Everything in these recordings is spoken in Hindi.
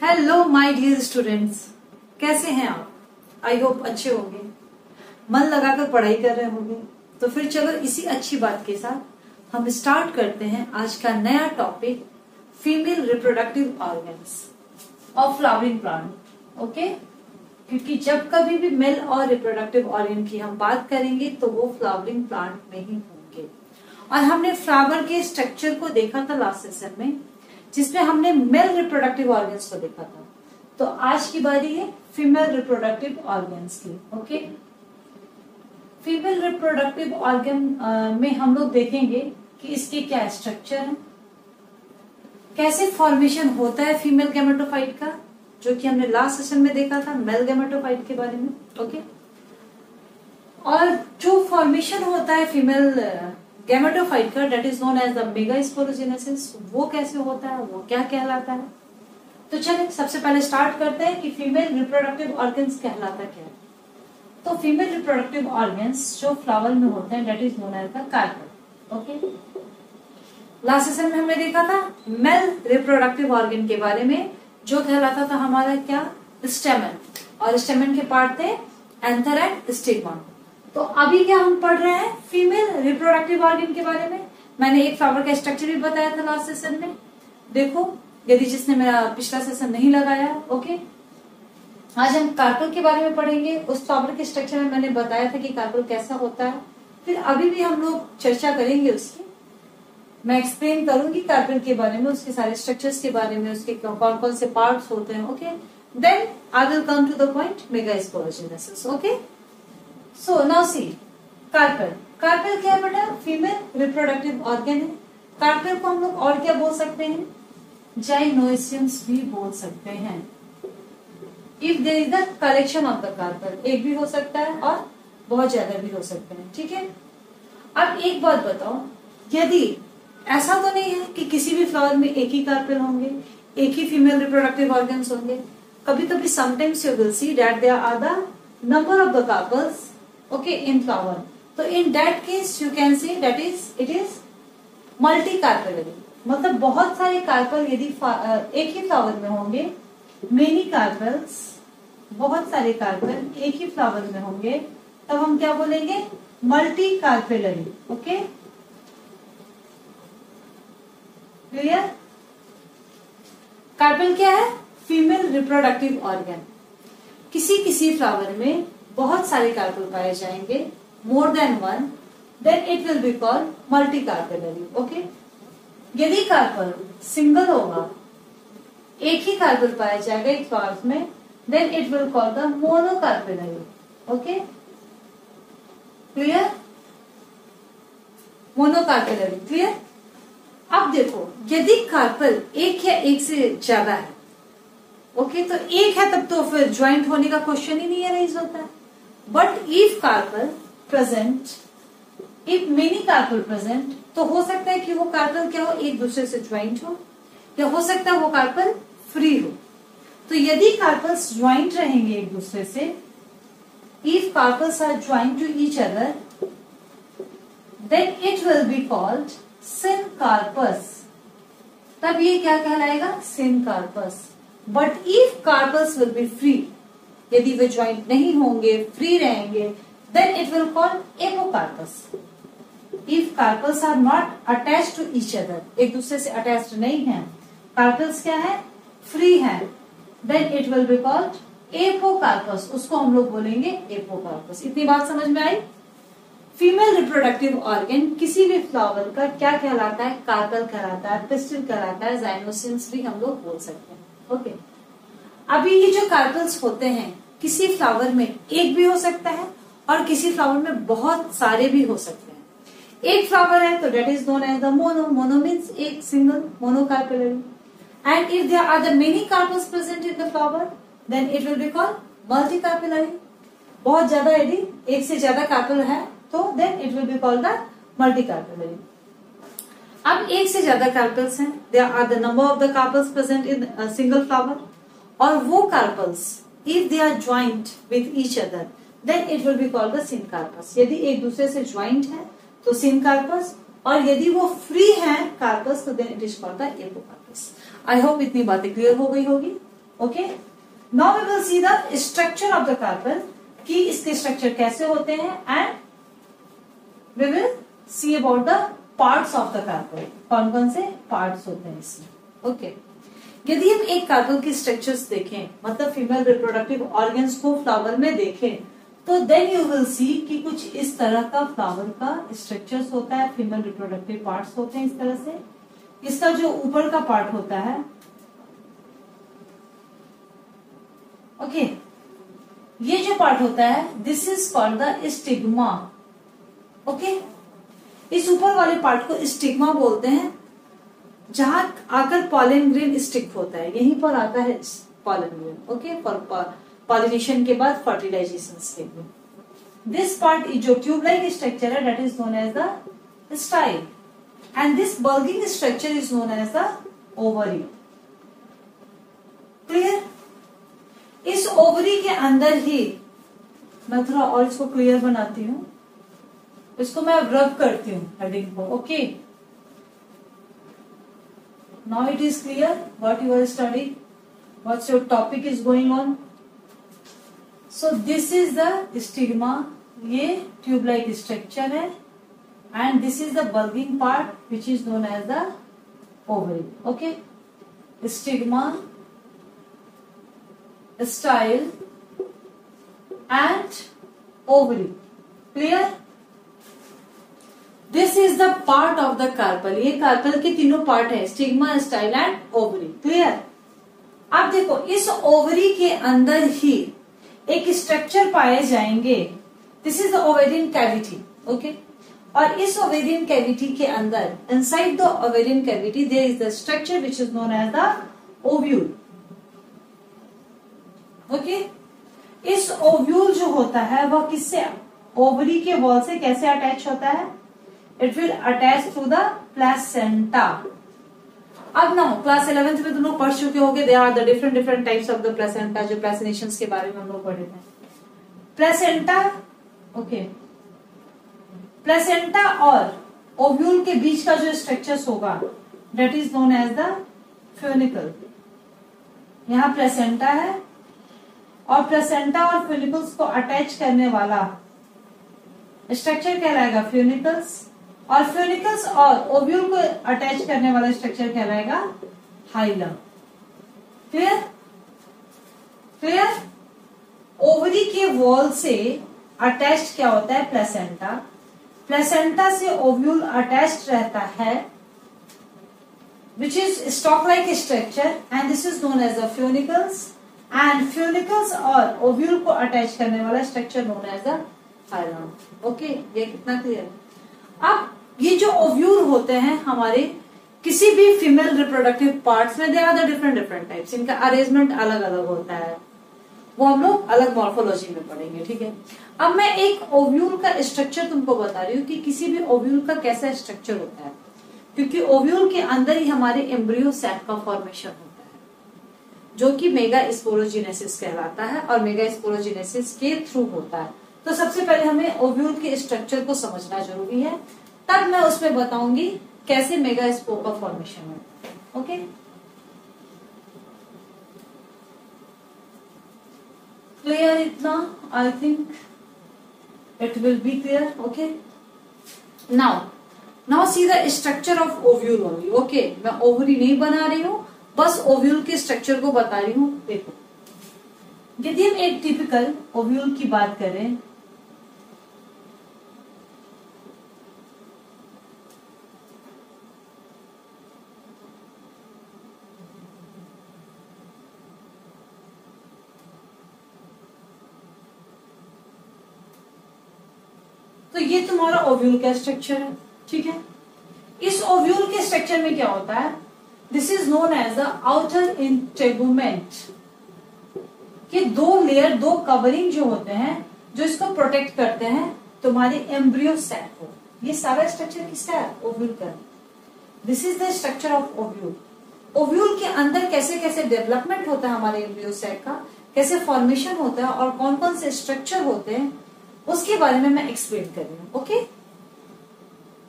हेलो माय डियर स्टूडेंट्स, कैसे हैं आप? आई होप अच्छे होंगे, मन लगाकर पढ़ाई कर रहे होंगे। तो फिर चलो इसी अच्छी बात के साथ हम स्टार्ट करते हैं आज का नया topic, female reproductive organs of flowering plant. Okay, क्योंकि जब कभी भी मेल और रिप्रोडक्टिव ऑर्गन की हम बात करेंगे तो वो फ्लावरिंग प्लांट में ही होंगे। और हमने फ्लावर के स्ट्रक्चर को देखा था लास्ट सेशन में, जिसमें हमने मेल रिप्रोडक्टिव ऑर्गन्स को देखा था। तो आज की बारी है फीमेल रिप्रोडक्टिव ऑर्गन्स की। ओके, फीमेल रिप्रोडक्टिव ऑर्गन में हम लोग देखेंगे कि इसके क्या स्ट्रक्चर है, कैसे फॉर्मेशन होता है फीमेल गैमेटोफाइट का, जो कि हमने लास्ट सेशन में देखा था मेल गैमेटोफाइट के बारे में। ओके, और जो फॉर्मेशन होता है फीमेल गैमेटोफाइट का, that is known as the megasporogenesis, वो कैसे होता है, वो क्या कहलाता है। तो चलिए सबसे पहले स्टार्ट करते हैं कि फीमेल रिप्रोडक्टिव ऑर्गन्स कहलाता क्या है। तो फीमेल रिप्रोडक्टिव ऑर्गन्स जो फ्लावर में होते हैं, that is known as the carpel. Okay, last session में हमने देखा था मेल रिप्रोडक्टिव ऑर्गन के बारे में, जो कहलाता था हमारा क्या, स्टेमन, और स्टेमन के पार्ट थे एंथर एंड स्टिग्मा। तो अभी क्या हम पढ़ रहे हैं, फीमेल रिप्रोडक्टिव ऑर्गन के बारे में। मैंने एक फ्लावर का स्ट्रक्चर भी बताया था लास्ट सेशन में, देखो यदि जिसने मेरा पिछला सेशन नहीं लगाया। ओके, आज हम कार्पेल के बारे में पढ़ेंगे। उस फ्लावर के स्ट्रक्चर में मैंने बताया था कि कार्पेल कैसा होता है, फिर अभी भी हम लोग चर्चा करेंगे उसकी। मैं एक्सप्लेन करूंगी कार्पेल के बारे में, उसके सारे स्ट्रक्चर्स के बारे में, उसके कौन कौन से पार्ट्स होते हैं। Okay, then I will come to the point megasporogenesis. Okay, so now see carpel. Carpel क्या है बेटा, फीमेल रिप्रोडक्टिव ऑर्गन है। कार्पेल को हम लोग और क्या बोल सकते हैं, जाइनोसियम्स भी बोल सकते हैं। If there is the collection of the carpel, एक भी हो सकता है और बहुत ज्यादा भी हो सकते हैं। ठीक है, अब एक बात बताओ, यदि ऐसा तो नहीं है कि किसी भी फ्लावर में एक ही कार्पेल होंगे, एक ही फीमेल रिप्रोडक्टिव ऑर्गन्स होंगे। कभी कभी sometimes you will see that there are the number of the carpels okay in flower. तो in that case you can see that it is multi carpellary, मतलब बहुत सारे कार्पेल यदि एक ही फ्लावर में होंगे, मेनी कार्पेल्स, बहुत सारे कार्पेल एक ही फ्लावर में होंगे, तब हम क्या बोलेंगे, multi carpellary. Okay, clear. Carpel क्या है, फीमेल रिप्रोडक्टिव ऑर्गन। किसी किसी फ्लावर में बहुत सारे कार्पेल पाए जाएंगे, more than one, then it will be called multi carpellary. Okay, यदि कार्पेल सिंगल होगा, एक ही कार्पेल पाया जाएगा एक फ्लावर में, then it will call the monocarpellary. Okay, clear, monocarpellary, clear. अब देखो, यदि कार्पेल एक या एक से ज्यादा है, ओके, तो एक है तब तो फिर ज्वाइंट होने का क्वेश्चन ही नहीं राइज होता है। But if carpel present, if many carpel present, तो हो सकता है कि वो कार्पेल क्या हो, एक दूसरे से ज्वाइंट हो, या हो सकता है वो कार्पेल फ्री हो। तो यदि कार्पेल्स ज्वाइंट रहेंगे एक दूसरे से, if carpels are joint to each other, then it will be called syncarpous. तब ये क्या कहलाएगा, syncarpous. But if carpels will be free, यदि वे ज्वाइंट नहीं होंगे, फ्री रहेंगे, then it will call apocarpous. If carpels are not attached to each other, एक दूसरे से अटैच्ड नहीं है, कार्पल्स क्या है, फ्री है, then it will be called apocarpous. उसको हम लोग बोलेंगे एपोकार्पस। इतनी बात समझ में आई। फीमेल रिप्रोडक्टिव ऑर्गन किसी भी फ्लावर का क्या कहलाता है, कार्पेल कहलाता है, पिस्टिल कहलाता है, जाइनोसियम्स भी हम लोग बोल सकते हैं। ओके, अभी ये जो कार्पेल्स होते हैं, किसी फ्लावर में एक भी हो सकता है और किसी फ्लावर में बहुत सारे भी हो सकते हैं। एक फ्लावर है तो that is known as the mono, mono means एक, single, monocarpellary. And if there are the many carpels present in the flower, then it will be called multi carpellary. बहुत ज्यादा यदि एक से ज्यादा कार्पेल है तो then it will be called the multi carpellary. अब एक से ज्यादा कार्पेल्स हैं, there are the number of the carpels present in single flower, और वो carpels if they are joint with each other, then it will be called the syncarpous. यदि एक दूसरे से ज्वाइंट है तो सिनकार्पस, और यदि वो फ्री है कार्पस तो then it is called the apocarpous. I hope इतनी बातें क्लियर हो गई होगी। Okay, now we will see the structure of the carpel, कि इसके स्ट्रक्चर कैसे होते हैं, and we will see about the parts of the carpel, कौन कौन से पार्ट्स होते हैं इसमें। ओके, यदि हम एक कार्पल की स्ट्रक्चर्स देखें, मतलब फीमेल रिप्रोडक्टिव ऑर्गन्स को फ्लावर में देखें, तो देन यू विल सी कि कुछ इस तरह का फ्लावर का स्ट्रक्चर्स होता है, फीमेल रिप्रोडक्टिव पार्ट्स होते हैं इस तरह से। इसका जो ऊपर का पार्ट होता है, ओके, ये जो पार्ट होता है this is called the stigma. Okay, इस ऊपर वाले पार्ट को स्टिग्मा बोलते हैं, जहां आकर पॉलन ग्रेन स्टिक होता है, यहीं पर आता है pollen grain. Okay, for pollination के बाद फर्टिलाइजेशन के लिए। दिस पार्ट इज जो ट्यूब लाइक स्ट्रक्चर है, that is known as the style, and this bulging structure is known as the ovary. Clear? इस ओवरी के अंदर ही, मैं थोड़ा और इसको क्लियर बनाती हूं, इसको मैं रब करती हूं हेडिंग को। Okay, now it is clear what you are studying, what's your topic is going on. So this is the stigma, ये ट्यूब लाइक स्ट्रक्चर है, and this is the bulging part which is known as the ovary. Okay, stigma, style and ovary. Clear? This is the part of the carpel. ये कार्पल के तीनों पार्ट है, stigma, style and ovary. Clear? अब देखो, इस ओवरी के अंदर ही एक स्ट्रक्चर पाए जाएंगे, this is the ovarian cavity. Okay, और इस ओवेरियन कैविटी के अंदर, inside the ovarian cavity there is the structure which is known as the ovule. Okay, इस ओव्यूल जो होता है वह किससे, ओवरी के वॉल से कैसे अटैच होता है, it will attach through the placenta. अब ना क्लास 11th में तुम लोग पढ़ चुके होंगे, there are the different types of the placenta, जो प्लेसिनेशंस के बारे में हम लोग पढ़े थे। प्लेसेंटा, ओके, प्लेसेंटा और ओव्यूल के बीच का जो स्ट्रक्चर होगा that is known as the funicle. यहां प्लेसेंटा है, और प्लेसेंटा और फ्यूनिकल्स को अटैच करने वाला स्ट्रक्चर कहलाएगा फ्यूनिकल्स, और फ्यूनिकल्स और ओव्यूल को अटैच करने वाला स्ट्रक्चर कहलाएगा हाइलम। क्लियर? क्लियर? ओवरी के वॉल से अटैच्ड क्या होता है, प्लेसेंटा। प्लेसेंटा से ओव्यूल अटैच्ड रहता है, which is stalk like structure, and this is known as the funicles, and funicles और ओव्यूल को अटैच करने वाला structure known as the hilum. Okay, ये कितना क्लियर? अब ये जो ओव्यूल होते हैं हमारे किसी भी फीमेल रिप्रोडक्टिव पार्ट्स में, they are the different types, इनका अरेंजमेंट अलग अलग होता है, वो हम लोग अलग मॉर्फोलॉजी में पढ़ेंगे। ठीक है, अब मैं एक ओव्यूल का स्ट्रक्चर तुमको बता रही हूँ कि किसी भी ओव्यूल का कैसा स्ट्रक्चर होता है, क्योंकि ओव्यूल के अंदर ही हमारे एम्ब्रियो सैक का फॉर्मेशन होता है, जो कि मेगा स्पोरोजिनेसिस कहलाता है, और मेगा स्पोरोजिनेसिस के थ्रू होता है। तो सबसे पहले हमें ओव्यूल के स्ट्रक्चर को समझना जरूरी है, तब मैं उसमें बताऊंगी कैसे मेगा स्पोर का फॉर्मेशन होता है। ओके, क्लियर इतना? I think it will B clear. Okay, now see the structure of ovule only. Okay, मैं ओवरी नहीं बना रही हूं, बस ओव्यूल के स्ट्रक्चर को बता रही हूं। देखो, यदि हम एक टिपिकल ओव्यूल की बात करें, तो ये तुम्हारा ओव्यूल का स्ट्रक्चर है। ठीक है, इस ओव्यूल के स्ट्रक्चर में क्या होता है, this is known as the outer integument, कि दो लेयर, दो कवरिंग जो होते हैं, जो इसको प्रोटेक्ट करते हैं तुम्हारे एम्ब्रियो सैक को। ये सारा स्ट्रक्चर किसका है, ओव्यूल का। This is the structure of ovule. Ovule के अंदर कैसे कैसे डेवलपमेंट होता है हमारे एम्ब्रियो सैक का, कैसे फॉर्मेशन होता है, और कौन कौन से स्ट्रक्चर होते हैं, उसके बारे में मैं एक्सप्लेन कर रही हूँ। ओके,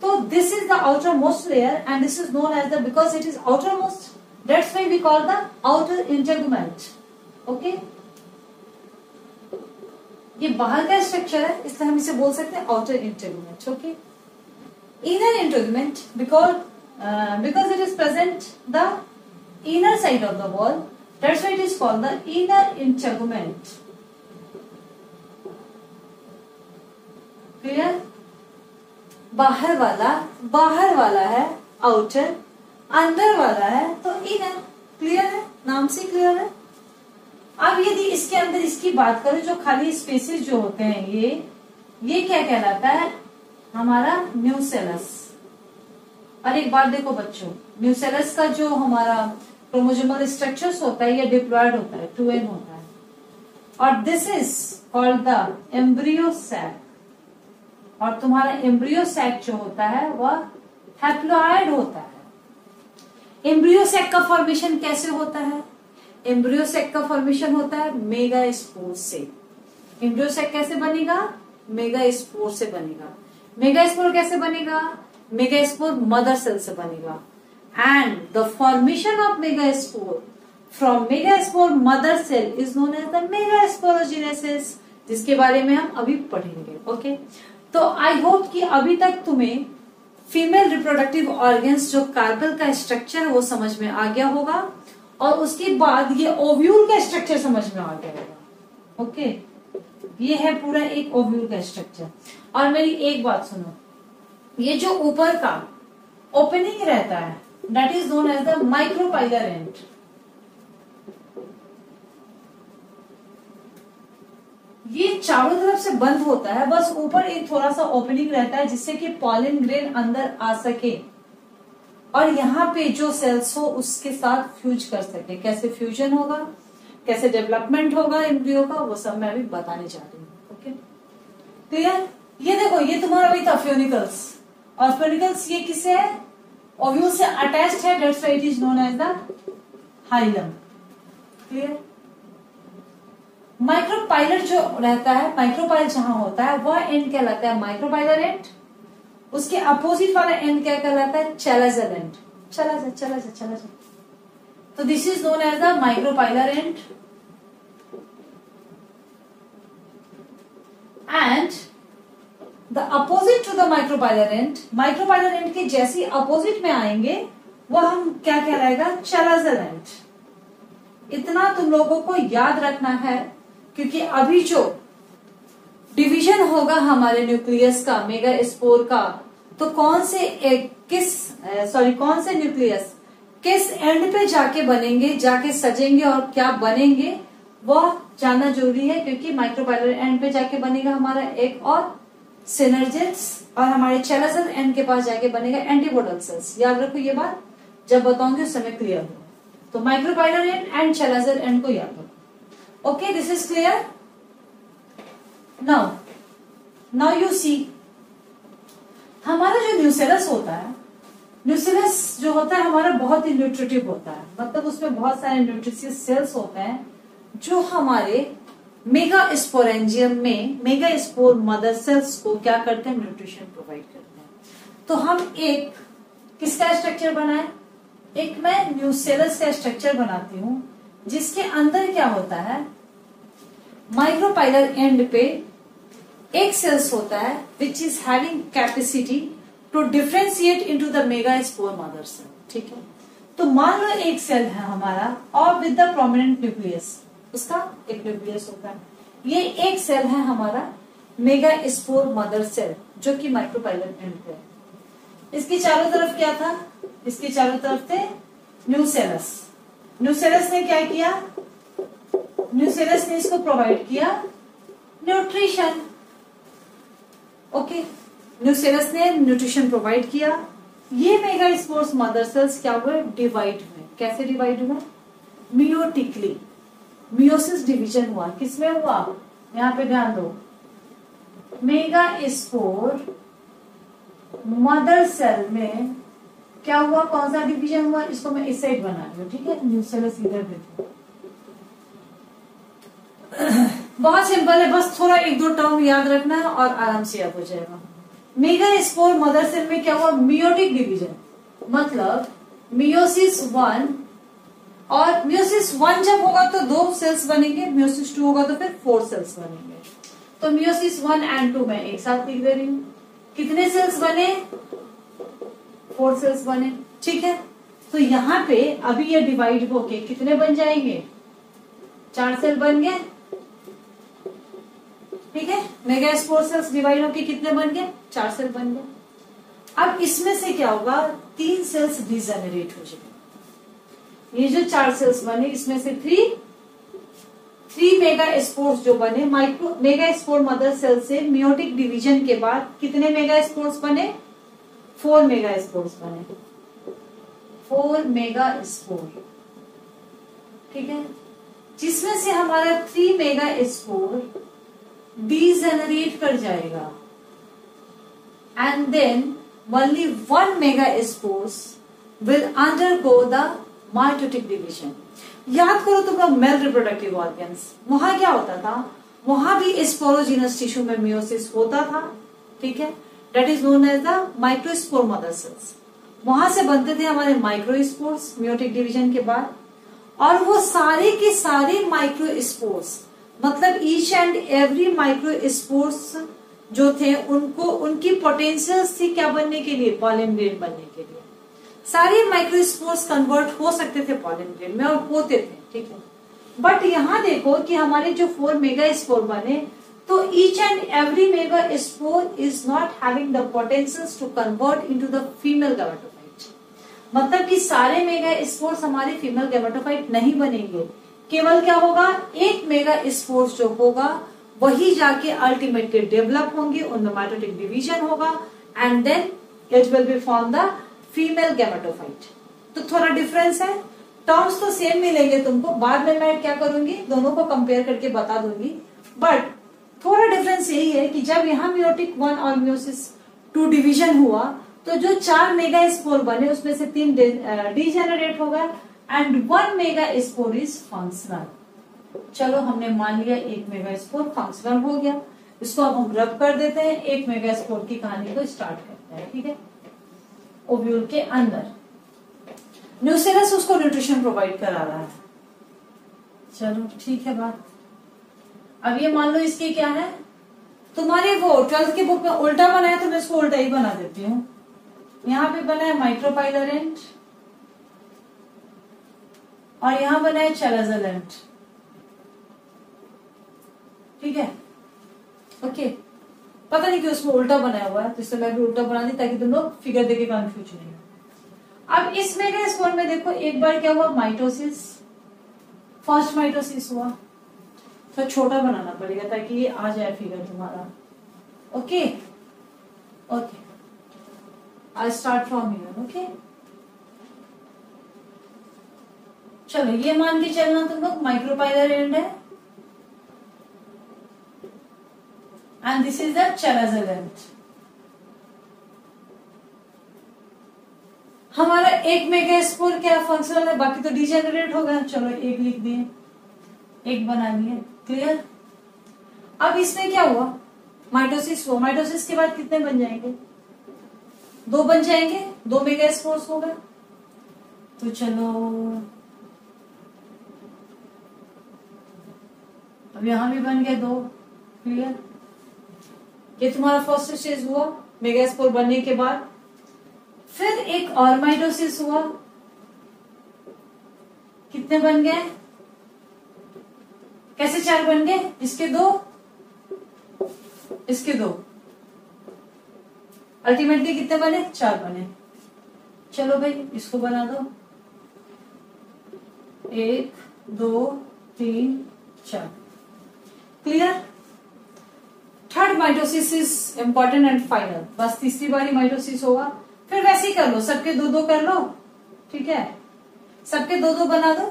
तो this is the outermost layer, and this is known as the, because it is outermost, that's why we call the outer integument. Okay, ये बाहर का स्ट्रक्चर है, इसलिए हम इसे बोल सकते हैं outer integument. Okay, inner integument because it is present the inner side of the wall, that's why it is called the inner integument। Clear? बाहर वाला है आउटर, अंदर वाला है तो इनर। क्लियर है? नाम से क्लियर है। अब यदि इसके अंदर इसकी बात करें, जो खाली स्पेसेस जो होते हैं ये क्या कहलाता है? हमारा न्यूसेलस। और एक बात देखो बच्चों, न्यूसेलस का जो हमारा क्रोमोसोमल स्ट्रक्चर्स होता है ये डिप्लॉयड होता है, 2n होता है। और this is called the embryo sac. और तुम्हारा एम्ब्रियो सैक जो होता है वह हैप्लॉयड होता है। एम्ब्रियो सैक का फॉर्मेशन कैसे होता है? एम्ब्रियो सैक का फॉर्मेशन होता है मेगास्पोर से। एम्ब्रियो सैक कैसे बनेगा? मेगास्पोर से बनेगा। मेगास्पोर कैसे बनेगा? मेगास्पोर मदर सेल से बनेगा। And the formation of megaspore from megaspore mother cell is known as the megasporogenesis, जिसके बारे में हम अभी पढ़ेंगे। ओके, तो आई होप कि अभी तक तुम्हें फीमेल रिप्रोडक्टिव ऑर्गन्स जो कार्पेल का स्ट्रक्चर है वो समझ में आ गया होगा, और उसके बाद ये ओव्यूल का स्ट्रक्चर समझ में आ गया होगा। ओके, ये है पूरा एक ओव्यूल का स्ट्रक्चर। और मेरी एक बात सुनो, ये जो ऊपर का ओपनिंग रहता है that is known as the micropylar end. ये चारों तरफ से बंद होता है, बस ऊपर एक थोड़ा सा ओपनिंग रहता है जिससे कि पॉलन ग्रेन अंदर आ सके और यहाँ पे जो सेल्स हो उसके साथ फ्यूज कर सके। कैसे फ्यूजन होगा, कैसे डेवलपमेंट होगा एम्ब्रियो का, वो सब मैं अभी बताने जा रही हूँ। Okay, clear? ये देखो, ये तुम्हारा वही था फ्यूनिकल्स, और फ्यूनिकल्स ये किससे है? ओव्यूल से अटैच्ड है, that's why it is known as the hilum. Clear? Micropylar जो रहता है, माइक्रोपाइलर जहां होता है वह एंड कहलाता है माइक्रोपाइलर एंड। उसके अपोजिट वाला एंड क्या कहलाता है? Chalazal end. चला जा। तो this is known as the micropylar end. And the opposite to the micropylar end के जैसे अपोजिट में आएंगे वो हम क्या कहलाएगा? Chalazal end. इतना तुम लोगों को याद रखना है, क्योंकि अभी जो डिवीजन होगा हमारे न्यूक्लियस का, मेगास्पोर का, तो कौन से न्यूक्लियस किस एंड पे जाके बनेंगे, जाके सजेंगे और क्या बनेंगे वो जानना जरूरी है। क्योंकि माइक्रोपाइलर एंड पे जाके बनेगा हमारा एक और सिनर्जिड्स, और हमारे चैलाजर एंड के पास जाके बनेगा एंटीपोडल सेल्स। याद रखो ये बात, जब बताऊंगी उस समय क्लियर हो। तो माइक्रोपाइलर एंड चैलाजर एंड को याद रखो। Okay, this is clear? Now you see, हमारा जो न्यूसेलस होता है, न्यूसेलस जो होता है हमारा बहुत ही न्यूट्रिटिव होता है। मतलब उसमें बहुत सारे न्यूट्रिशियस सेल्स होते हैं जो हमारे मेगास्पोरेंजियम में मेगास्पोर मदर सेल्स को क्या करते हैं? न्यूट्रिशन प्रोवाइड करते हैं। तो हम एक किसका स्ट्रक्चर बनाए? एक मैं न्यूसेलस का स्ट्रक्चर बनाती हूं, जिसके अंदर क्या होता है? माइक्रोपाइलर एंड पे एक सेल्स होता है which is having capacity to differentiate into the megaspore mother cell. ठीक है, तो मान लो एक सेल है हमारा और विद द प्रोमिनेंट न्यूक्लियस, उसका एक न्यूक्लियस होता है। ये एक सेल है हमारा मेगास्पोर मदर सेल जो कि माइक्रोपाइलर एंड पे है। इसके चारों तरफ क्या था? इसके चारों तरफ थे न्यूसेलस। न्यूसेलस ने क्या किया? न्यूसेलस ने इसको प्रोवाइड किया न्यूट्रिशन। ओके, न्यूसेलस ने न्यूट्रिशन प्रोवाइड किया। ये मेगास्पोर्स मदर सेल्स क्या हुए? डिवाइड हुए। कैसे डिवाइड हुआ? मियोटिकली। मियोसिस डिवीजन हुआ। किसमें हुआ? यहां पे ध्यान दो, मेगास्पोर मदर सेल में क्या हुआ? कौन सा डिवीजन हुआ? इसको मैं इस साइड बना रही हूँ। ठीक है, न्यूसेलस इधर देखो। बहुत सिंपल है, बस थोड़ा एक दो टर्म याद रखना है और आराम से याद हो जाएगा। मेगास्पोर मदर सेल में क्या हुआ? Meiotic division. मतलब मियोसिस 1 और म्यूसिस 1 जब होगा तो 2 सेल्स बनेंगे, म्यूसिस 2 होगा तो फिर 4 सेल्स बनेंगे। तो म्यूसिस 1 एंड 2 मैं एक साथ लिख दे रही हूं। कितने सेल्स बने? 4 सेल्स बने, ठीक है। तो यहाँ पे अभी ये डिवाइड होके कितने बन जाएंगे? 4 सेल बन गए, ठीक है। मेगास्पोर सेल्स डिवाइड होके कितने बन गए? 4 सेल बन गए। अब इसमें से क्या होगा? 3 सेल्स डिजेनरेट हो जाएंगे। ये जो 4 सेल्स बने इसमें से 3 मेगास्पोर्स जो बने, माइक्रो मेगास्पोर मदर सेल से मियोटिक डिवीजन के बाद कितने मेगास्पोर्स बने? 4 मेगास्पोर्स बने, 4 मेगास्पोर, ठीक है। जिसमें से हमारा 3 मेगास्पोर डीजेनरेट कर जाएगा and then only 1 megaspores will undergo the mitotic division. याद करो तुम लोग मेल रिप्रोडक्टिव ऑर्गन्स, वहां क्या होता था? वहां भी स्पोरोजिनस टिश्यू में मियोसिस होता था, ठीक है। That is known as the microspore mother cells. वहां से बनते थे हमारे माइक्रोस्पोर्स मियोटिक डिवीजन के बाद, और वो सारे के सारे माइक्रोस्पोर्स, मतलब ईच एंड एवरी माइक्रोस्पोर्स जो थे उनको उनकी पोटेंशियल्स थी क्या बनने के लिए? पॉलन ग्रेन बनने के लिए। सारे माइक्रोस्पोर्स कन्वर्ट हो सकते थे पॉलन ग्रेन में और होते थे, ठीक है। बट यहाँ देखो कि हमारे जो 4 मेगास्पोर बने, तो each and every megaspore is not having the potentials to convert into the female gametophyte. मतलब कि सारे मेगास्पोर्स हमारे फीमेल गैमेटोफाइट नहीं बनेंगे। केवल क्या होगा? एक मेगास्पोर्स जो होगा वही जाके अल्टीमेटली डेवलप होंगे, उनमें माइटोटिक डिवीजन होगा and then it will be form the female gametophyte. तो थोड़ा डिफरेंस है, टर्म्स तो सेम मिलेंगे तुमको, बाद में मैं क्या करूंगी दोनों को कंपेयर करके बता दूंगी, बट थोड़ा डिफरेंस यही है कि जब यहाँ मियोटिक 1 और मियोसिस 2 डिवीजन हुआ तो जो 4 मेगास्पोर बने उसमें से 3 डीजेनरेट हो गए एंड 1 मेगास्पोर इज फंक्शनल। चलो हमने मान लिया 1 मेगास्पोर फंक्शनल हो गया, इसको अब हम रब कर देते हैं, 1 मेगास्पोर की कहानी को स्टार्ट करते हैं, ठीक है। ओव्यूल के अंदर न्यूसेरस उसको न्यूट्रिशन प्रोवाइड करा रहा है, चलो ठीक है बात। अब ये मान लो इसके क्या है, तुम्हारे वो 12th की बुक में उल्टा बना है तो मैं इसको उल्टा ही बना देती हूँ। यहाँ पे बना है माइक्रोपाइलरेंट और यहाँ बना है चैलाज़ोलेंट, ठीक है, ओके। पता नहीं क्यों उसमें उल्टा बनाया हुआ है, तो इससे मैं भी उल्टा बना दी ताकि तुम लोग फिगर देके कंफ्यूज नहीं हो। अब इस मेगास्पोर में देखो एक बार क्या हुआ? माइटोसिस, फर्स्ट माइटोसिस हुआ, तो छोटा बनाना पड़ेगा ताकि ये आ जाए फिगर तुम्हारा, okay okay. I start from here, okay. चलो ये मान के चलना तुम लोग माइक्रोपाइलरेंट है and this is the chalazolant। हमारा 1 मेगास्पोर क्या फंक्शनल है, बाकी तो डीजेनरेट हो गया, चलो 1 लिख दिए, 1 बना दिए, क्लियर। अब इसमें क्या हुआ? माइटोसिस हुआ, माइटोसिस के बाद कितने बन जाएंगे? 2 बन जाएंगे, 2 मेगास्पोर्स हो गए। तो चलो अब यहां भी बन गए 2, क्लियर। ये तुम्हारा फर्स्ट स्टेज हुआ मेगास्पोर बनने के बाद। फिर एक और माइटोसिस हुआ, कितने बन गए? कैसे 4 बन गए? इसके 2, इसके 2, अल्टीमेटली कितने बने? 4 बने। चलो भाई इसको बना दो, 1 2 3 4, clear. Third mitosis is important and final, बस तीसरी बारी माइटोसिस होगा। फिर वैसे ही कर लो, सबके 2 कर लो, ठीक है, सबके 2 बना दो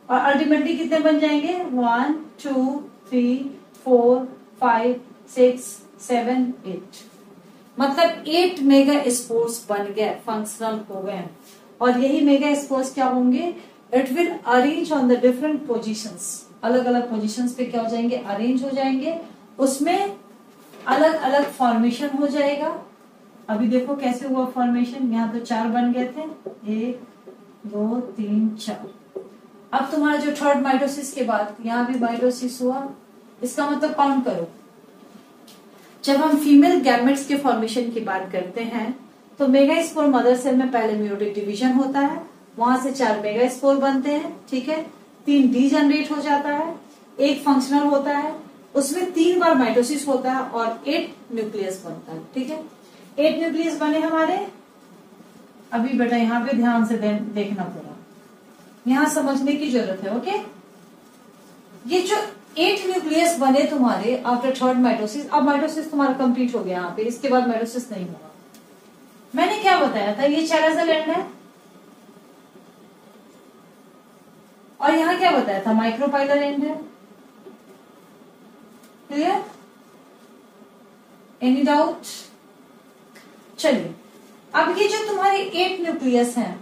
और अल्टीमेटली कितने बन जाएंगे? 1 2 3 4 5 6 7 8, मतलब 8 मेगास्पोर्स बन गए, फंक्शनल हो गए। और यही मेगास्पोर्स क्या होंगे? It will arrange on the different positions, अलग अलग पोजिशंस पे क्या हो जाएंगे? अरेंज हो जाएंगे, उसमें अलग अलग फॉर्मेशन हो जाएगा। अभी देखो कैसे हुआ फॉर्मेशन, यहाँ तो 4 बन गए थे, 1 2 3 4, अब तुम्हारा जो थर्ड माइटोसिस के बाद यहाँ भी माइटोसिस हुआ, इसका मतलब काउंट करो। जब हम फीमेल गैमेट्स के फॉर्मेशन की बात करते हैं तो मेगास्पोर मदर सेल में पहले मेयोटिक डिवीजन होता है, वहां से 4 मेगास्पोर बनते हैं, ठीक है, 3 डीजनरेट हो जाता है, 1 फंक्शनल होता है, उसमें 3 बार माइटोसिस होता है और 8 न्यूक्लियस बनता है, ठीक है। 8 न्यूक्लियस बने हमारे। अभी बेटा यहाँ पे ध्यान से देखना पूरा, यहाँ समझने की जरूरत है, ओके। ये जो 8 न्यूक्लियस बने तुम्हारे आफ्टर थर्ड माइटोसिस, अब माइटोसिस तुम्हारा कंप्लीट हो गया यहाँ पे, इसके बाद माइटोसिस नहीं होगा। मैंने क्या बताया था, ये चेराजल एंड है, और यहाँ क्या बताया था, माइक्रोपाइलर एंड है। क्लियर? Any doubt? चलिए, अब ये जो तुम्हारे 8 न्यूक्लियस हैं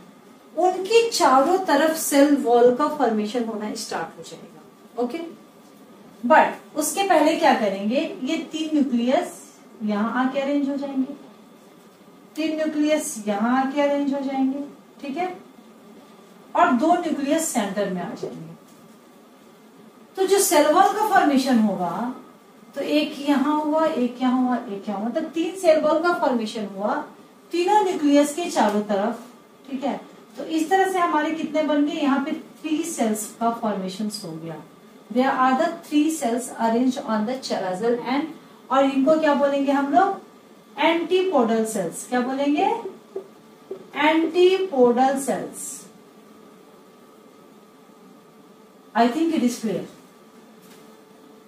उनकी चारों तरफ सेल वॉल का फॉर्मेशन होना स्टार्ट हो जाएगा, ओके। बट उसके पहले क्या करेंगे, ये 3 न्यूक्लियस यहां आके अरेंज हो जाएंगे, 3 न्यूक्लियस यहां आके अरेंज हो जाएंगे, ठीक है, और 2 न्यूक्लियस सेंटर में आ जाएंगे। तो जो सेल वॉल का फॉर्मेशन होगा, तो एक यहां हुआ, एक यहां हुआ, एक यहां हुआ, मतलब 3 सेल वॉल का फॉर्मेशन हुआ तीनों न्यूक्लियस के चारों तरफ, ठीक है। तो इस तरह से हमारे कितने बन गए, यहाँ पे 3 सेल्स का फॉर्मेशन हो गया। There are the 3 cells arranged on the chiasal end, और इनको क्या बोलेंगे हम लोग, एंटीपोडल सेल्स। क्या बोलेंगे, antipodal cells. I think it is clear.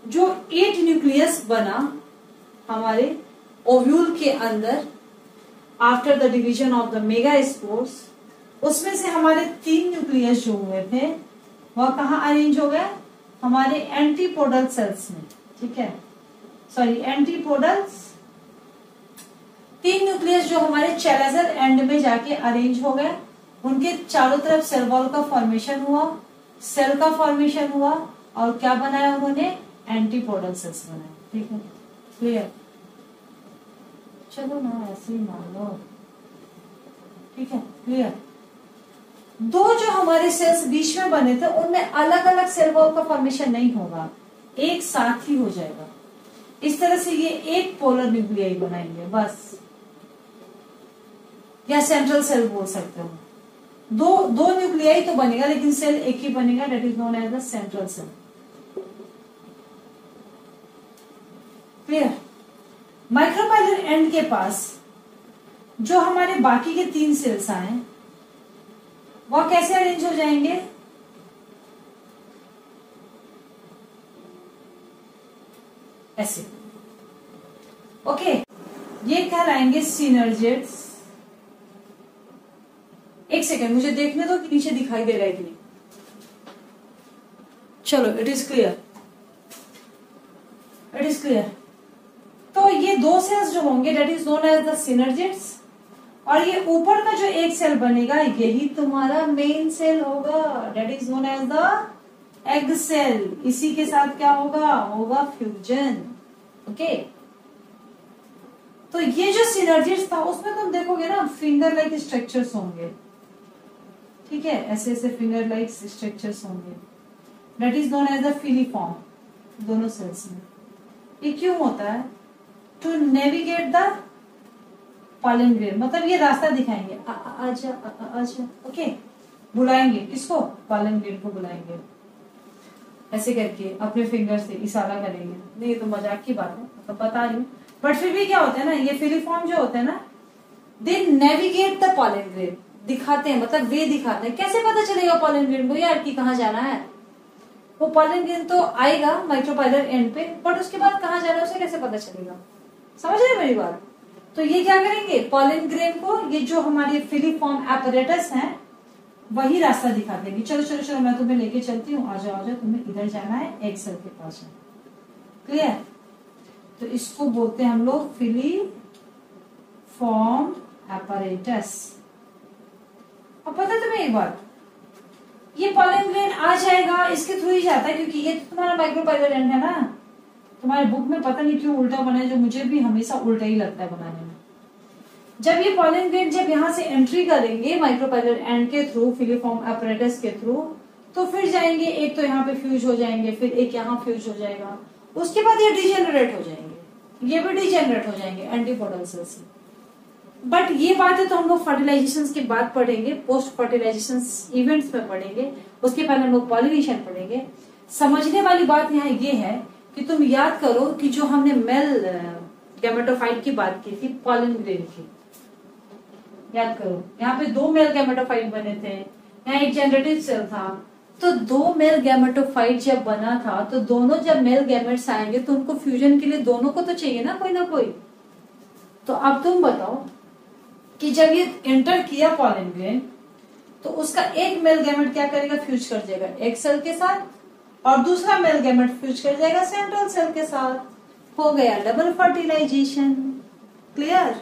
जो 8 न्यूक्लियस बना हमारे ओव्यूल के अंदर after the division of the megaspores, उसमें से हमारे 3 न्यूक्लियस जो हुए थे वह कहाँ अरेंज हो गए, हमारे एंटीपोडल सेल्स में, ठीक है, सॉरी एंटीपोडल्स। 3 न्यूक्लियस जो हमारे चेराजल एंड में जाके अरेंज हो गए, उनके चारों तरफ सेल वॉल का फॉर्मेशन हुआ, सेल का फॉर्मेशन हुआ, और क्या बनाया उन्होंने, एंटीपोडल सेल्स बनाए, ठीक है। क्लियर? चलो ना, ऐसे ही मान लो, ठीक है। क्लियर? 2 जो हमारे सेल्स बीच में बने थे उनमें अलग अलग सेल वॉल का फॉर्मेशन नहीं होगा, एक साथ ही हो जाएगा। इस तरह से ये एक पोलर न्यूक्लियाई बनाएंगे बस, या सेंट्रल सेल बोल सकते हो। दो न्यूक्लियाई तो बनेगा लेकिन सेल एक ही बनेगा, that is known as the central cell. Clear? Micropylar end के पास जो हमारे बाकी के 3 सेल्स आए वह कैसे अरेंज हो जाएंगे, ऐसे, ओके। ये कहलाएंगे सिनर्जिड्स। एक सेकेंड मुझे देखने दो कि नीचे दिखाई दे रहा है कि नहीं। चलो, it is clear, it is clear. तो ये 2 सेल्स जो होंगे that is known as the synergids, और ये ऊपर का जो एक सेल बनेगा यही तुम्हारा मेन सेल होगा, that is known as the egg cell. इसी के साथ क्या होगा, होगा फ्यूजन, ओके। तो ये जो सिनर्जिड्स था उसमें तुम देखोगे ना फिंगर लाइक स्ट्रक्चर्स होंगे, ठीक है, ऐसे ऐसे फिंगर लाइक स्ट्रक्चर्स होंगे, that is known as the filiform दोनों सेल्स में। ये क्यों होता है, to navigate the pollen grain, मतलब ये रास्ता दिखाएंगे, आजा आजा, ओके। बुलाएंगे किसको, पॉलन ग्रेन को बुलाएंगे, ऐसे करके अपने फिंगर से इशारा करेंगे। नहीं, ये तो मजाक की बात है, तो बता रही हूँ, बट फिर भी क्या होता है ना, ये फिलीफॉर्म जो होता है ना, दे नेविगेट द पॉलन ग्रेन, दिखाते हैं, मतलब वे दिखाते हैं। कैसे पता चलेगा पॉलन ग्रेन को यार कि कहाँ जाना है, वो पॉलन ग्रेन तो आएगा माइक्रोपाइलर एंड पे, बट उसके बाद कहाँ जाना है उसे कैसे पता चलेगा, समझ रहे मेरी बात। तो ये क्या करेंगे, पॉलन ग्रेन को ये जो हमारे फिलीफॉर्म एपरेटस हैं वही रास्ता दिखा देंगे। चलो चलो चलो, मैं तुम्हें लेके चलती हूँ, आ जाओ आ जाओ, तुम्हें इधर जाना है, एग सेल के पास है। क्लियर? तो इसको बोलते हैं हम लोग फिलीफॉर्म एपरेटस। अब पता तुम्हें एक बात, ये पॉलन ग्रेन आ जाएगा, इसके थ्रू ही जाता है, क्योंकि ये तो तुम्हारा माइक्रोपाइलर एंड है ना। तुम्हारे बुक में पता नहीं क्यों उल्टा बना है, जो मुझे भी हमेशा उल्टा ही लगता है बनाने में। जब ये पॉलन ग्रेन जब यहाँ से एंट्री करेंगे माइक्रोपाइलर एंड के थ्रू, फिलीफॉर्म एपरेटस के थ्रू, तो फिर जाएंगे, एक तो यहाँ पे फ्यूज हो जाएंगे, फिर एक यहाँ फ्यूज हो जाएगा, उसके बाद ये डिजेनरेट हो जाएंगे, ये भी डिजेनरेट हो जाएंगे एंटीपोडल सेल से। बट ये बातें तो हम लोग फर्टिलाइजेशन के बाद पढ़ेंगे, पोस्ट फर्टिलाइजेशन इवेंट्स में पढ़ेंगे, उसके पहले हम लोग पॉलिनेशन पढ़ेंगे। समझने वाली बात यहाँ ये है कि तुम याद करो कि जो हमने मेल गैमेटोफाइट की बात की थी पॉलन ग्रेन की, याद करो, यहाँ पे 2 मेल गैमेटोफाइट बने थे, यहाँ एक जनरेटिव सेल था, तो 2 मेल गैमेटोफाइट जब बना था तो दोनों जब मेल गैमेट्स आएंगे तो उनको फ्यूजन के लिए दोनों को तो चाहिए ना कोई। तो अब तुम बताओ कि जब ये एंटर किया पॉलन ग्रेन तो उसका एक मेल गैमेट क्या करेगा, फ्यूज कर जाएगा एक सेल के साथ, और दूसरा मेल गैमेट फ्यूज कर जाएगा सेंट्रल सेल के साथ, हो गया डबल फर्टिलाइजेशन। क्लियर?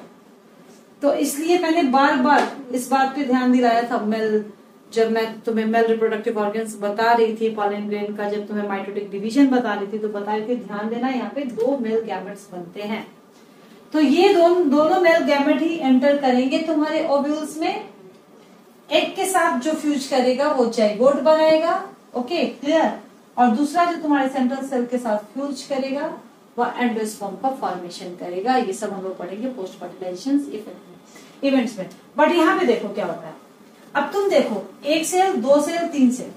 तो इसलिए मैंने बार बार इस बात पे ध्यान दिलाया था जब मैं तुम्हें मेल रिप्रोडक्टिव ऑर्गन्स बता रही थी पॉलन ग्रेन का, जब तुम्हें माइटोटिक डिवीजन बता रही थी तो बता रही थी ध्यान देना यहाँ पे 2 मेल गैमेट्स बनते हैं, तो ये दोनों मेल गैमेट ही एंटर करेंगे तुम्हारे ओव्यूल्स में, एक के साथ जो फ्यूज करेगा वो जाइगोट बनाएगा। Okay clear? और दूसरा जो तुम्हारे सेंट्रल सेल के साथ फ्यूज करेगा वह एंडोस्पर्म का फॉर्मेशन करेगा। ये सब हम लोग पढ़ेंगे पोस्ट फर्टिलाइजेशन इवेंट्स में। बट यहाँ पे देखो क्या होता है, अब तुम देखो 1 cell 2 cell 3 cell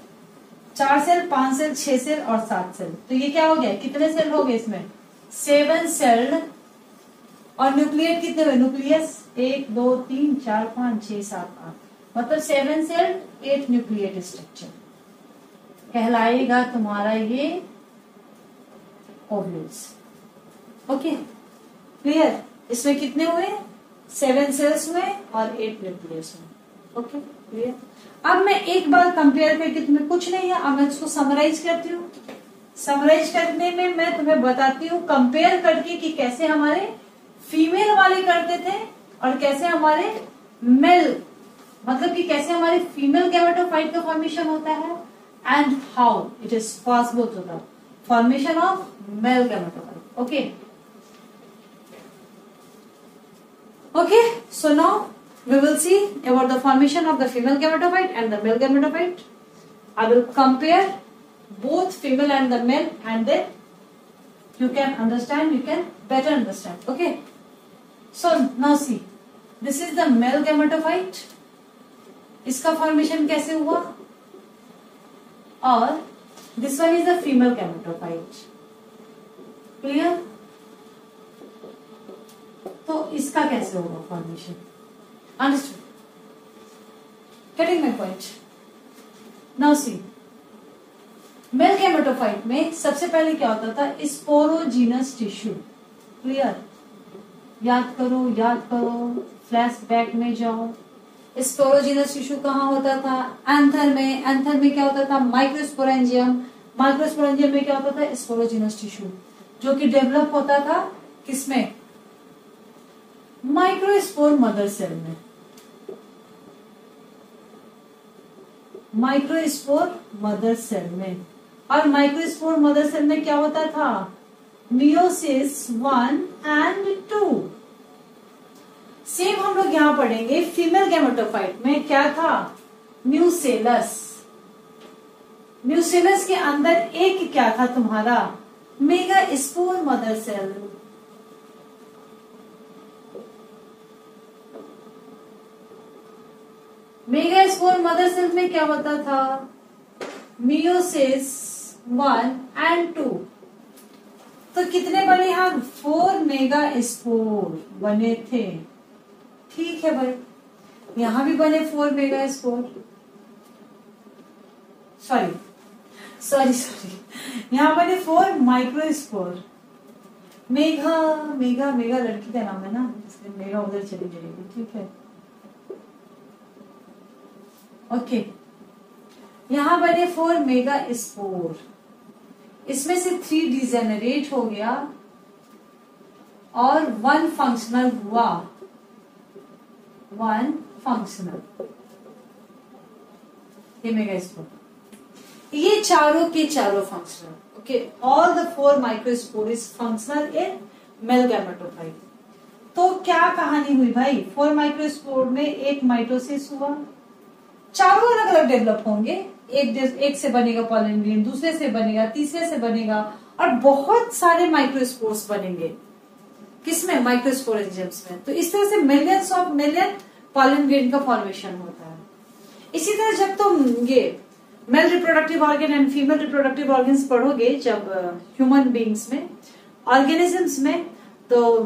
4 cell 5 cell 6 cell और 7 सेल, तो ये क्या हो गया, कितने सेल हो गए इसमें, 7 सेल, और न्यूक्लियट कितने हुए, न्यूक्लियस 1 2 3 4 5 6 7 8, मतलब 7 सेल 8 न्यूक्लियट स्ट्रक्चर कहलाएगा तुम्हारा ये ओव्यूल्स। Okay clear? इसमें कितने हुए, 7 सेल्स हुए और 8 न्यूक्लियस हुए। Okay clear? अब मैं एक बार कंपेयर करके, तुम्हें कुछ नहीं है, अब मैं इसको समराइज करती हूँ। समराइज करने में मैं तुम्हें बताती हूँ कंपेयर करके कि कैसे हमारे फीमेल वाले करते थे और कैसे हमारे मेल, मतलब कि कैसे हमारे फीमेल गैमेटोफाइट का फॉर्मेशन होता है, and how it is possible to the formation of male gametophyte. Okay okay, so now we will see about the formation of the female gametophyte and the male gametophyte. I will compare both female and the male, and then you can understand, you can better understand. Okay, so now see, this is the male gametophyte, इसका formation कैसे हुआ, और this one is the female gametophyte. Clear? तो इसका कैसे होगा formation, understood? Getting my point? Now see, male gametophyte में सबसे पहले क्या होता था, स्पोरोजीनस टिश्यू। क्लियर? याद करो, फ्लैशबैक में जाओ। स्पोरोजीनस टिश्यू कहाँ होता था, एंथर में। एंथर में क्या होता था, माइक्रोस्पोरेंजियम। माइक्रोस्पोरेंजियम में क्या होता था, स्पोरोजीनस टिश्यू, जो कि डेवलप होता था किसमें, माइक्रोस्पोर मदर सेल में। माइक्रोस्पोर मदर सेल में, और माइक्रोस्पोर मदर सेल में क्या होता था, मियोसिस 1 and 2। सेम हम लोग यहां पढ़ेंगे फीमेल गैमेटोफाइट में क्या था, म्यूसेलस। म्यूसेलस के अंदर एक क्या था तुम्हारा, megaspore mother cell. Megaspore mother cell में क्या होता था, मियोसिस 1 and 2। तो कितने बने यहाँ, 4 मेगास्पोर बने थे। ठीक है भाई, यहां भी बने 4 मेगास्पोर, सॉरी यहां बने 4 माइक्रोस्पोर। मेगा लड़की का नाम है ना, इसलिए मेगा उधर चली जाएगी। ठीक है, ओके यहां बने 4 मेगा स्पोर, इसमें से 3 डिजेनरेट हो गया और 1 फंक्शनल हुआ। 1 फंक्शनल, ये मेगा स्पोर, ये चारों के चारों functional. Okay, all the 4 microspore is functional in male gametophyte. तो क्या कहानी हुई भाई, 4 माइक्रोस्पोर में एक माइटोसिस हुआ, चारों अलग अलग डेवलप होंगे, एक से बनेगा पॉलन ग्रेन, दूसरे से बनेगा, तीसरे से बनेगा, और बहुत सारे माइक्रोस्पोर्स बनेंगे। किसमें? माइक्रोस्पोरेंजियम्स में। तो इस तरह से millions of million pollen grain का फॉर्मेशन होता है। इसी तरह जब तुम ये male reproductive organ and female reproductive organs पढ़ोगे, जब ह्यूमन बींग्स में, ऑर्गेनिजम्स में, तो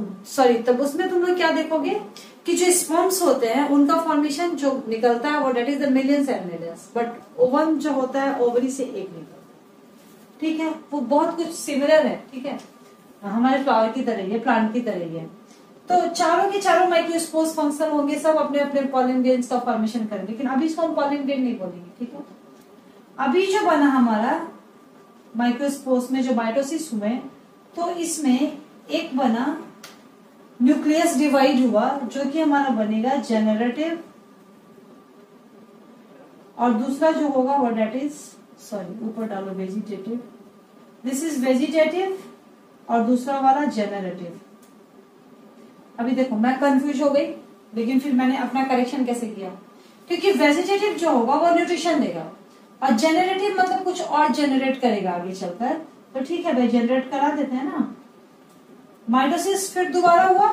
तब उसमें तुम लोग क्या देखोगे कि जो स्पर्म्स होते हैं उनका फॉर्मेशन जो निकलता है वो that is the millions and millions, but ovum जो होता है ओवरी से एक निकलता है। ठीक है, वो बहुत कुछ सिमिलर है। ठीक है, हमारे फ्लावर की तरह ही है, प्लांट की तरह ही है। तो चारों के चारों माइक्रोस्पोर्स फंक्शनल होंगे, सब अपने अपने पॉलन ग्रेन्स का फॉर्मेशन करेंगे, लेकिन अभी इसको हम पॉलन ग्रेन नहीं बोलेंगे। ठीक है, अभी जो बना हमारा माइक्रोस्पोर्स में जो माइटोसिस हुए, तो इसमें एक बना न्यूक्लियस डिवाइड हुआ, जो कि हमारा बनेगा जेनरेटिव, और दूसरा जो होगा वो डेट इज ऊपर डालो वेजिटेटिव, दिस इज वेजिटेटिव, और दूसरा वाला जेनरेटिव। अभी देखो मैं कंफ्यूज हो गई, लेकिन फिर मैंने अपना करेक्शन कैसे किया, क्योंकि वेजिटेटिव जो होगा वो न्यूट्रिशन देगा, और जेनरेटिव मतलब कुछ और जनरेट करेगा आगे चलकर। तो ठीक है भाई, जनरेट करा देते हैं ना। माइटोसिस फिर दोबारा हुआ,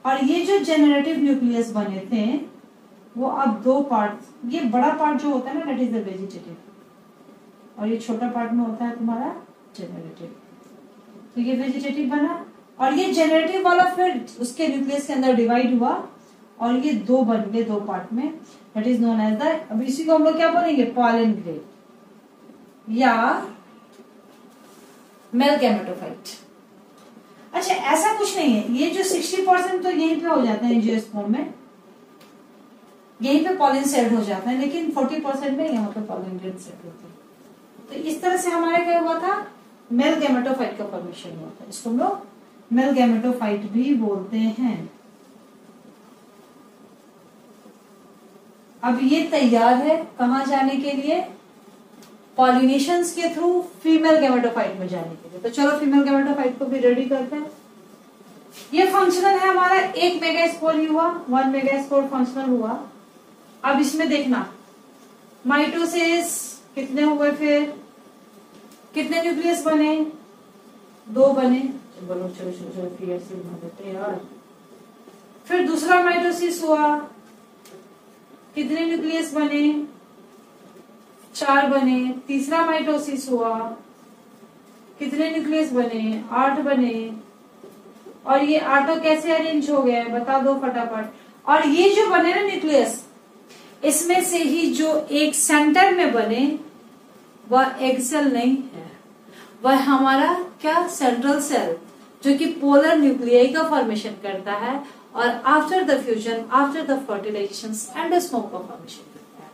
और ये जो जेनरेटिव न्यूक्लियस बने थे वो अब दो पार्ट, ये बड़ा पार्ट जो होता है ना दैट इज द वेजिटेटिव, और ये छोटा पार्ट में होता है तुम्हारा जेनरेटिव। तो ये वेजिटेटिव बना, और ये जेनरेटिव वाला फिर उसके न्यूक्लियस के अंदर डिवाइड हुआ, और ये दो बन गए, दो पार्ट में, that is known as the, अब इसी को हम लोग क्या बोलेंगे, पॉलन ग्रेन या मेल गैमेटोफाइट। अच्छा, ऐसा कुछ नहीं है, ये जो 60% तो यहीं पे हो जाते हैं एंजियोस्पर्म में, यहीं पे पॉलन सेट हो जाता है, लेकिन 40% में यहाँ पे पॉलन ग्रेन सेट होते हैं। तो इस तरह से हमारे क्या हुआ था, मेल गैमेटोफाइट का फॉर्मेशन हुआ था। इसको हम लोग मेल गैमेटोफाइट भी बोलते हैं। अब ये तैयार है कहाँ जाने के लिए, पॉलिनेशंस के थ्रू फीमेल गैमेटोफाइट में जाने के लिए। तो चलो फीमेल गैमेटोफाइट को भी रेडी करते हैं। ये फंक्शनल है हमारा, 1 मेगास्पोर ही हुआ, 1 मेगास्पोर फंक्शनल हुआ। अब इसमें देखना माइटोसिस कितने हुए, फिर कितने न्यूक्लियस बने, 2 बने। बोलो चलो चलो चलो क्लियर से बना देते हैं यार। फिर दूसरा माइटोसिस हुआ, कितने न्यूक्लियस बने, 4 बने। तीसरा माइटोसिस हुआ, कितने न्यूक्लियस बने, 8 बने। और ये 8 कैसे अरेंज हो गया बता दो फटाफट। और ये जो बने ना न्यूक्लियस, इसमें से ही जो एक सेंटर में बने वह एग सेल नहीं है, वह हमारा क्या, सेंट्रल सेल, जो कि पोलर न्यूक्लियाई का फॉर्मेशन करता है, और after the fusion, after the fertilization endosperm का फॉर्मेशन करता है।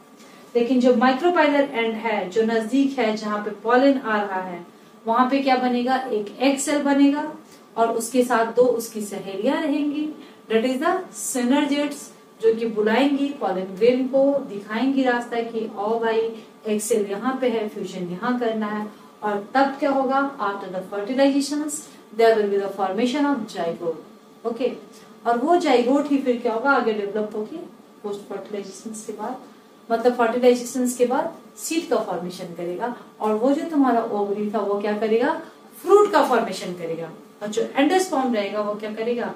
लेकिन जो माइक्रोपाइलर एंड है, जो नजदीक है जहां पे पॉलन आ रहा है, वहां पे क्या बनेगा, एक एग सेल बनेगा, और उसके साथ 2 उसकी सहेलियां रहेंगी, दैट इज द सिनर्जिड्स, जो कि बुलाएंगी पॉलन ग्रेन को, दिखाएंगी रास्ता कि आओ भाई एग सेल यहाँ पे है, फ्यूजन यहाँ करना है। और तब क्या होगा, after the fertilization there will be the formation of zygote. Okay, और वो जाइगोट ही फिर क्या होगा, आगे डेवलप होगी पोस्ट फर्टिलाइजेशन के बाद, मतलब फर्टिलाइजेशन के बाद सीड का फॉर्मेशन करेगा, और वो जो तुम्हारा ओवरी था वो क्या करेगा, फ्रूट का फॉर्मेशन करेगा। और जो एंडोस्पर्म रहेगा वो क्या करेगा,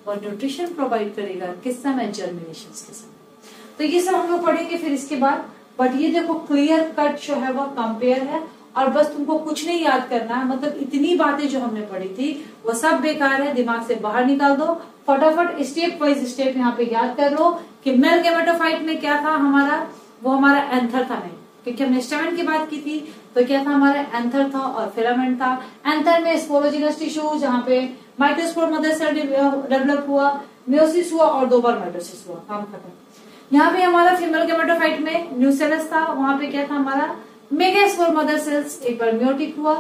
वो न्यूट्रिशन प्रोवाइड करेगा, किस समय, जर्मिनेशन के समय। तो ये सब हम लोग पढ़ेंगे फिर इसके बाद। बट ये देखो क्लियर कट जो है वो कंपेयर है, और बस तुमको कुछ नहीं याद करना है, मतलब इतनी बातें जो हमने पढ़ी थी वो सब बेकार है, दिमाग से बाहर निकाल दो। फटाफट स्टेप वाइज स्टेप यहाँ पे याद कर लो कि मेल गैमेटोफाइट में क्या था हमारा, वो हमारा एंथर था नहीं, क्योंकि हमने स्टेमेन की बात की थी। तो क्या था हमारा, एंथर था और फिलामेंट था। एंथर में स्पोरोजिनस टिश्यू, जहाँ पे माइक्रोस्पोर मदर सेल डेवलप हुआ, मियोसिस हुआ, और 2 बार माइटोसिस हुआ, काम खत्म। यहाँ पे हमारा फीमेल गैमेटोफाइट में न्यूसेलस था, वहां पे क्या था हमारा, मेगास्पोर मदर सेल्स, एक बार म्योटिक हुआ,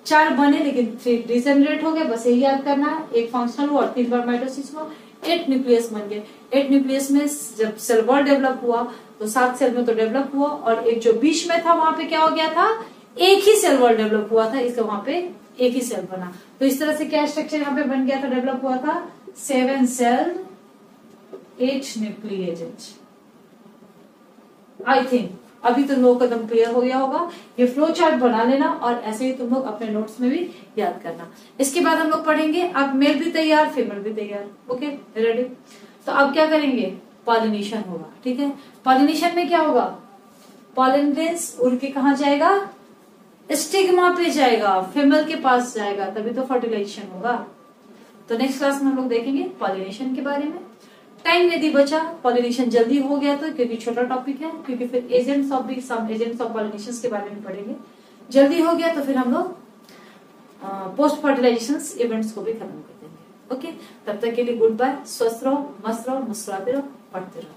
4 बने लेकिन 3 डिजेनरेट हो गए, बस यही याद करना है। एक फंक्शनल हुआ और 3 बार माइटोसिस हुआ, 8 न्यूक्लियस बन गए। 8 न्यूक्लियस में जब सेल वॉल डेवलप हुआ तो 7 सेल में तो डेवलप हुआ, और एक जो बीच में था वहां पे क्या हो गया था, एक ही सेल वॉल डेवलप हुआ था, इसका वहां पे एक ही सेल बना। तो इस तरह से क्या स्ट्रक्चर यहाँ पे बन गया था, डेवलप हुआ था, 7 सेल 8 न्यूक्लियेज, आई थिंक अभी तुम लोगों को एकदम क्लियर हो गया होगा। ये फ्लो चार्ट बना लेना और ऐसे ही तुम लोग अपने नोट्स में भी याद करना। इसके बाद हम लोग पढ़ेंगे, अब मेल भी तैयार फीमेल भी तैयार, ओके रेडी। तो अब क्या करेंगे, पॉलिनेशन होगा, ठीक है। पॉलिनेशन में क्या होगा, पॉलन ग्रेन्स उड़ के कहा जाएगा, स्टिग्मा पे जाएगा, फीमेल के पास जाएगा, तभी तो फर्टिलाइजेशन होगा। तो नेक्स्ट क्लास में हम लोग देखेंगे पॉलिनेशन के बारे में। टाइम यदि बचा, पॉलिनेशन जल्दी हो गया तो, क्योंकि छोटा टॉपिक है, क्योंकि फिर एजेंट्स ऑफ भी सम एजेंट्स ऑफ पॉलिनेशन के बारे में पढ़ेंगे। जल्दी हो गया तो फिर हम लोग पोस्ट फर्टिलाइजेशन इवेंट्स को भी खत्म कर देंगे, ओके। तब तक के लिए गुड बाय, स्वस्थ रहो, मस्त रहो, मुस्कुराते रहो, पढ़ते रहो।